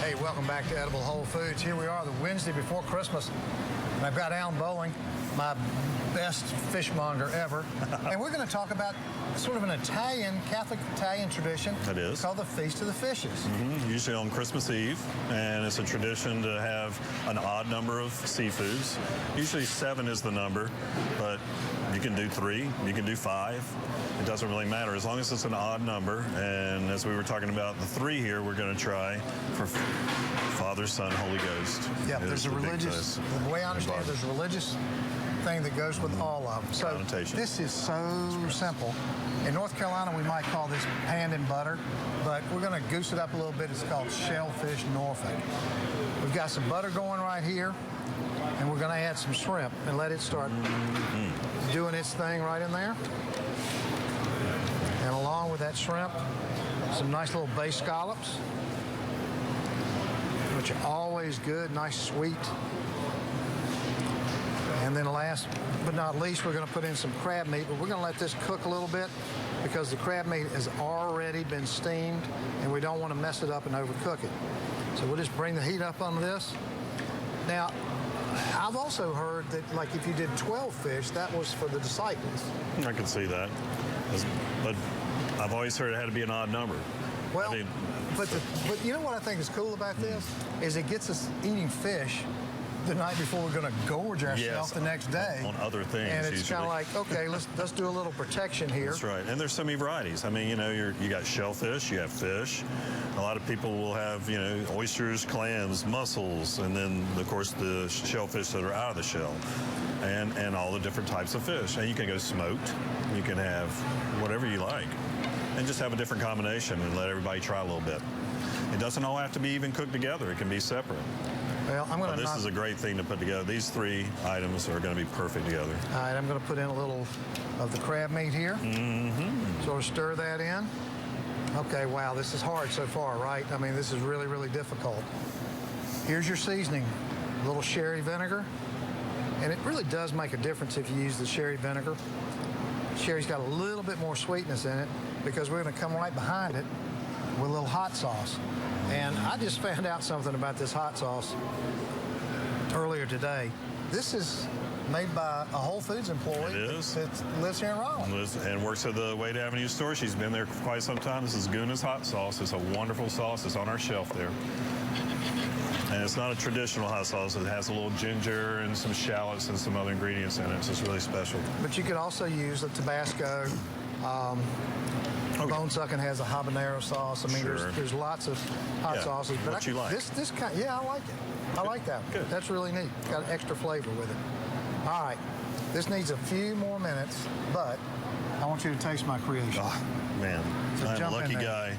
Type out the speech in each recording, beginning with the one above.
Hey, welcome back to Edible Whole Foods. Here we are, the Wednesday before Christmas. And I've got Alan Bowling, my best fishmonger ever. And we're going to talk about sort of an Italian, Catholic Italian tradition. It is. Called the Feast of the Fishes. Usually on Christmas Eve. And it's a tradition to have an odd number of seafoods. Usually 7 is the number, but you can do 3, you can do 5. It doesn't really matter as long as it's an odd number. And as we were talking about the 3 here, we're going to try for Father, Son, Holy Ghost. Yeah, there's a religious, the way I understand it, there's a religious thing that goes with all of them. So this is so simple. In North Carolina, we might call this pan and butter, but we're going to goose it up a little bit. It's called shellfish Norfolk. We've got some butter going right here, and we're going to add some shrimp and let it start doing its thing right in there. And along with that shrimp, some nice little bay scallops, which are always good, nice, sweet. And then last but not least, we're going to put in some crab meat, but we're going to let this cook a little bit because the crab meat has already been steamed, and we don't want to mess it up and overcook it. So we'll just bring the heat up on this. Now, I've also heard that, like, if you did 12 fish, that was for the disciples. I can see that. But I've always heard it had to be an odd number. Well, but you know what I think is cool about this? Is it gets us eating fish the night before we're going to gorge ourselves the next day. On other things, and it's kind of like, okay, let's do a little protection here. That's right. And there's so many varieties. I mean, you know, you got shellfish, you have fish. A lot of people will have, you know, oysters, clams, mussels, and then, of course, the shellfish that are out of the shell, and all the different types of fish. And you can go smoked. You can have whatever you like, and just have a different combination and let everybody try a little bit. It doesn't all have to be even cooked together. It can be separate. Well, I'm going to. This is a great thing to put together. These 3 items are going to be perfect together. All right, I'm going to put in a little of the crab meat here. Sort of stir that in. Okay, wow, this is hard so far, right? I mean, this is really, really difficult. Here's your seasoning. A little sherry vinegar. And it really does make a difference if you use the sherry vinegar. Sherry's got a little bit more sweetness in it because we're going to come right behind it with a little hot sauce. And I just found out something about this hot sauce earlier today. This is made by a Whole Foods employee. It is. That lives here in Raleigh. And works at the Wade Avenue store. She's been there for quite some time. This is Guna's hot sauce. It's a wonderful sauce. It's on our shelf there. And it's not a traditional hot sauce. It has a little ginger and some shallots and some other ingredients in it. So it's really special. But you could also use a Tabasco. Bone Sucking has a habanero sauce. I mean, there's lots of hot sauces. But you like? This kind, I like it. I like that. Good. That's really neat. Got an extra flavor with it. All right, this needs a few more minutes, but I want you to taste my creation. Oh, man, So I'm a lucky guy.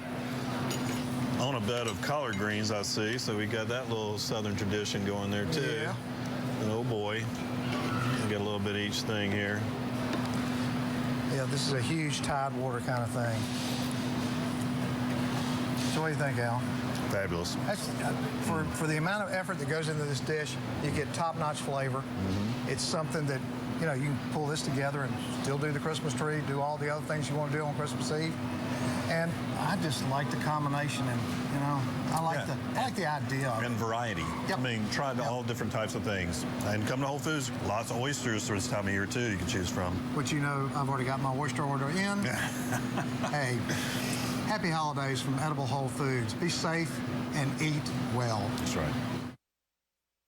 On a bed of collard greens, I see. So we got that little Southern tradition going there too. Yeah. And oh boy, we got a little bit of each thing here. Yeah, this is a huge Tidewater kind of thing. So what do you think, Al? Fabulous. That's, for the amount of effort that goes into this dish, you get top-notch flavor. It's something that, you know, you can pull this together and still do the Christmas tree, do all the other things you want to do on Christmas Eve. And I just like the combination, and you know, I like the idea of it. And variety. Yep. I mean, try all different types of things. And come to Whole Foods, lots of oysters for this time of year too. You can choose from. Which, you know, I've already got my oyster order in. Hey, happy holidays from Edible Whole Foods. Be safe and eat well. That's right.